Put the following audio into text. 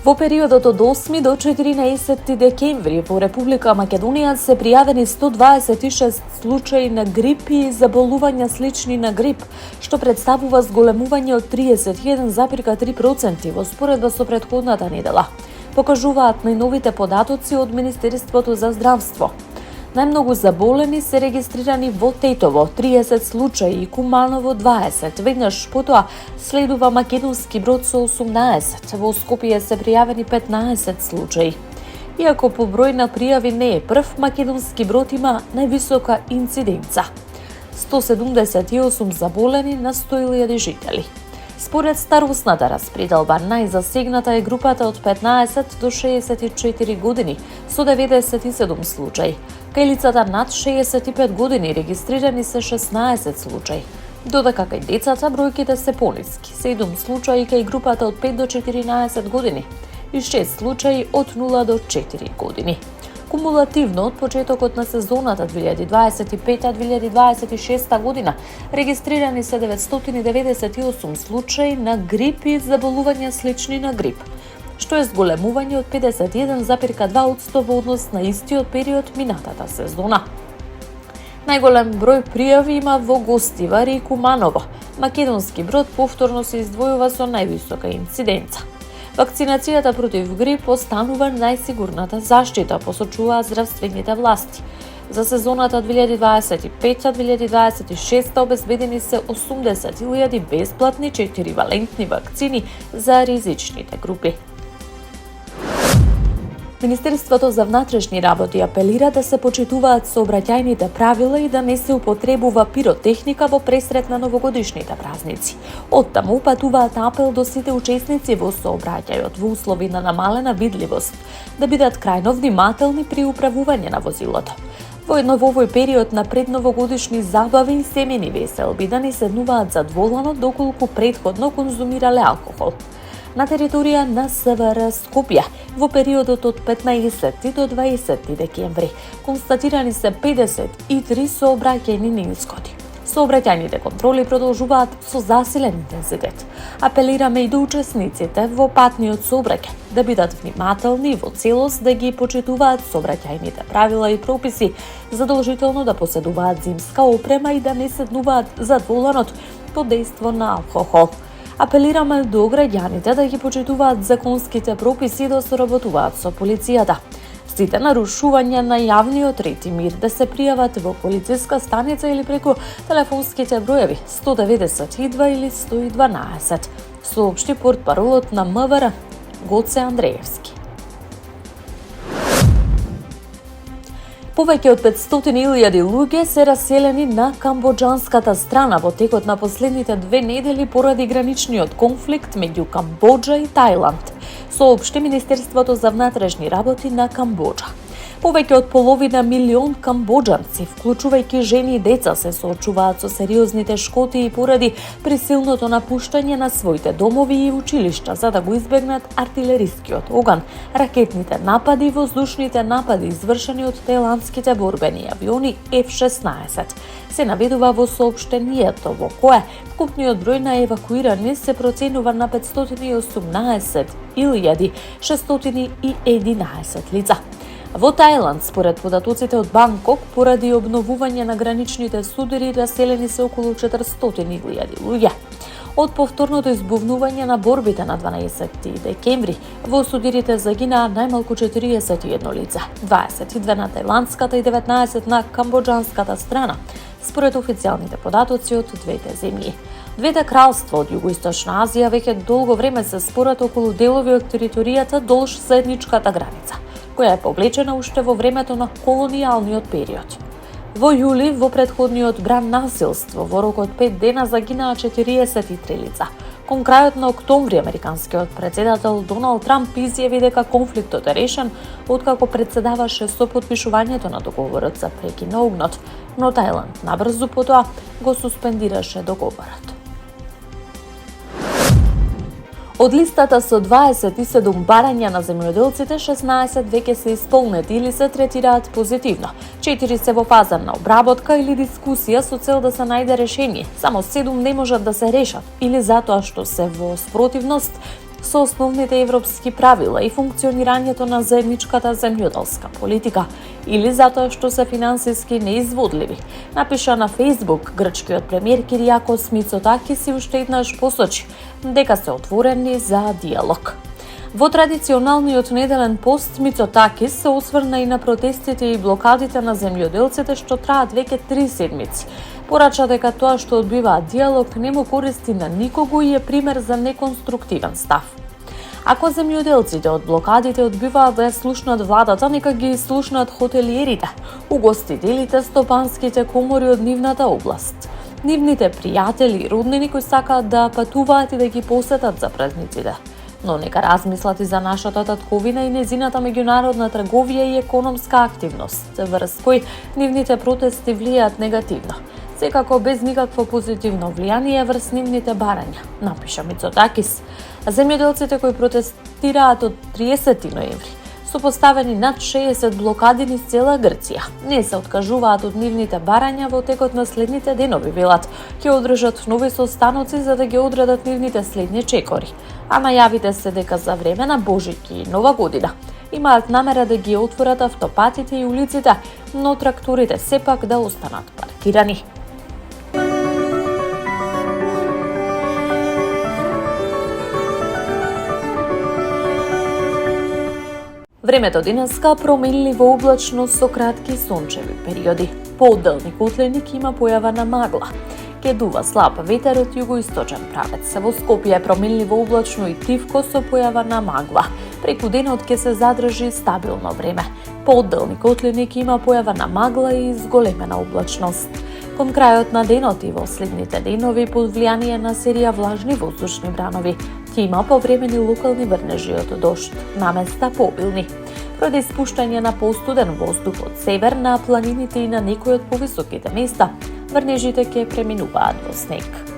Во периодот од 8 до 14 декември во Република Македонија се пријавени 126 случаи на грип и заболувања слични на грип, што представува зголемување од 31,3% во споредба со претходната недела, покажуваат најновите податоци од Министерството за здравство. Најмногу заболени се регистрирани во Тетово 30 случаи и Куманово 20. Веднаш потоа следува Македонски Брод со 18. Во Скопје се пријавени 15 случаи. Иако по број на пријави не е прв, Македонски Брод има највисока инциденца. 178 заболени на 100.000 жители. Според старосната распределба, најзасегната е групата од 15 до 64 години со 97 случаи. Кај лицата над 65 години регистрирани се 16 случаи. Додека кај децата бројките се пониски, 7 случаи кај групата од 5 до 14 години и 6 случаи од 0 до 4 години. Кумулативно од почетокот на сезоната 2025-2026 година регистрирани се 998 случаи на грип и заболувања слични на грип, што е зголемување од 51,2% во однос на истиот период минатата сезона. Најголем број пријави има во Гостивар и Куманово. Македонски Брод повторно се издвојува со највисока инциденца. Вакцинацијата против грип останува најсигурната заштита, посочуваат здравствените власти. За сезоната 2025-2026 обезбедени се 80.000 бесплатни 4-валентни вакцини за ризичните групи. Министерството за внатрешни работи апелира да се почитуваат сообраќајните правила и да не се употребува пиротехника во пресрет на новогодишните празници. Оттаму упатуваат апел до сите учесници во сообраќајот во услови на намалена видливост да бидат крајно внимателни при управување на возилото. Воедно во овој период на предновогодишни забави и семени веселби да не седнуваат задволано доколку претходно конзумирале алкохол. На територија на СВР Скопје во периодот од 15 до 20 декември констатирани се 53 сообраќајни неисходи. Сообраќајните контроли продолжуваат со засилен интензитет. Апелираме и до учесниците во патниот сообраќај да бидат внимателни во целост да ги почитуваат сообраќајните правила и прописи, задолжително да поседуваат зимска опрема и да не седнуваат задволано под дејство на алкохол. Апелираме до граѓаните да ги почитуваат законските прописи и да соработуваат со полицијата. Сите нарушувања на јавниот ред и мир да се пријават во полициска станица или преку телефонските броеви 192 или 112, соопшти портпаролот на МВР Гоце Андреевски. Повеќе од 500.000 луѓе се раселени на камбоџанската страна во текот на последните 2 недели поради граничниот конфликт меѓу Камбоџа и Тајланд, соопшти Министерството за внатрешни работи на Камбоџа. Повеќе од половина милион камбоџанци, вклучувајќи жени и деца, се соочуваат со сериозни тешкоти и поради присилното напуштање на своите домови и училишта за да го избегнат артилерискиот оган, ракетните напади и воздушните напади извршени од тајландските борбени авиони F-16. Се наведува во соопштението во кое вкупниот број на евакуирани се проценува на 518.611 лица. Во Тајланд, според податоците од Банкок, поради обновување на граничните судири раселени се околу 400.000 луѓе. Од повторното избувнување на борбите на 12 декември, во судирите загинаа најмалку 41 лица, 22 на тајландската и 19 на камбоџанската страна, според официјалните податоци од двете земји. Двете кралства од Југоисточна Азија веќе долго време се спорат околу делови од територијата долж заедничката граница, која е повлечена уште во времето на колонијалниот период. Во јули, во претходниот бран насилство, во рок од 5 дена загинаа 43 лица. Кон крајот на октомври, американскиот председател Доналд Трамп изјави дека конфликтот е решен откако председаваше со потпишувањето на договорот за прекин на огнот, но Тајланд набрзо потоа го суспендираше договорот. Од листата со 27 барања на земјоделците, 16 веќе се исполнети или се третираат позитивно. 4 се во фаза на обработка или дискусија со цел да се најде решение. Само 7 не можат да се решат или затоа што се во спротивност со основните европски правила и функционирањето на заедничката земјоделска политика или затоа што се финансиски неизводливи, напиша на Facebook грчкиот премиер Кириакос Мицотакис и уште еднаш посочи дека се отворени за диалог. Во традиционалниот неделен пост Мицотакис се осврна и на протестите и блокадите на земјоделците што траат веќе 3 седмици. Порача дека тоа што одбиваат диалог не му користи на никого и е пример за неконструктивен став. Ако земјоделците од блокадите одбиваат да ја слушнат владата, нека ги слушнат хотелиерите, угостителите, стопанските комори од нивната област, нивните пријатели и роднини кои сакаат да патуваат и да ги посетат за празниците. Но нека размислат и за нашата татковина и незината меѓународна трговија и економска активност, врз кој нивните протести влијаат негативно, секако без никакво позитивно влијание врз нивните барања, напиша Мицотакис. Земјоделците кои протестираат од 30 ноември со поставени над 60 блокади низ цела Грција. Не се откажуваат од нивните барања во текот на следните денови, велат, ќе одржат нови состаноци за да ги одредат нивните следни чекори. А најавите се дека за време на Божик и Нова година имаат намера да ги отворат автопатите и улиците, но тракторите сепак да останат паркирани. Времето денеска променливо облачно со кратки сончеви периоди. Поодделни котлини има појава на магла. Ке дува слаб ветер од југоисточен правец. Во Скопје е променливо облачно и тивко со појава на магла. Преку денот ќе се задржи стабилно време. Поодделни котлини има појава на магла и зголемена облачност. Кон крајот на денот и во следните денови под влијание на серија влажни воздушни бранови ќе има повремени локални врнежи од дожд, наместа пообилни. Поради испуштање на постуден воздух од север на планините и на некои од повисоките места, врнежите ќе преминуваат во снег.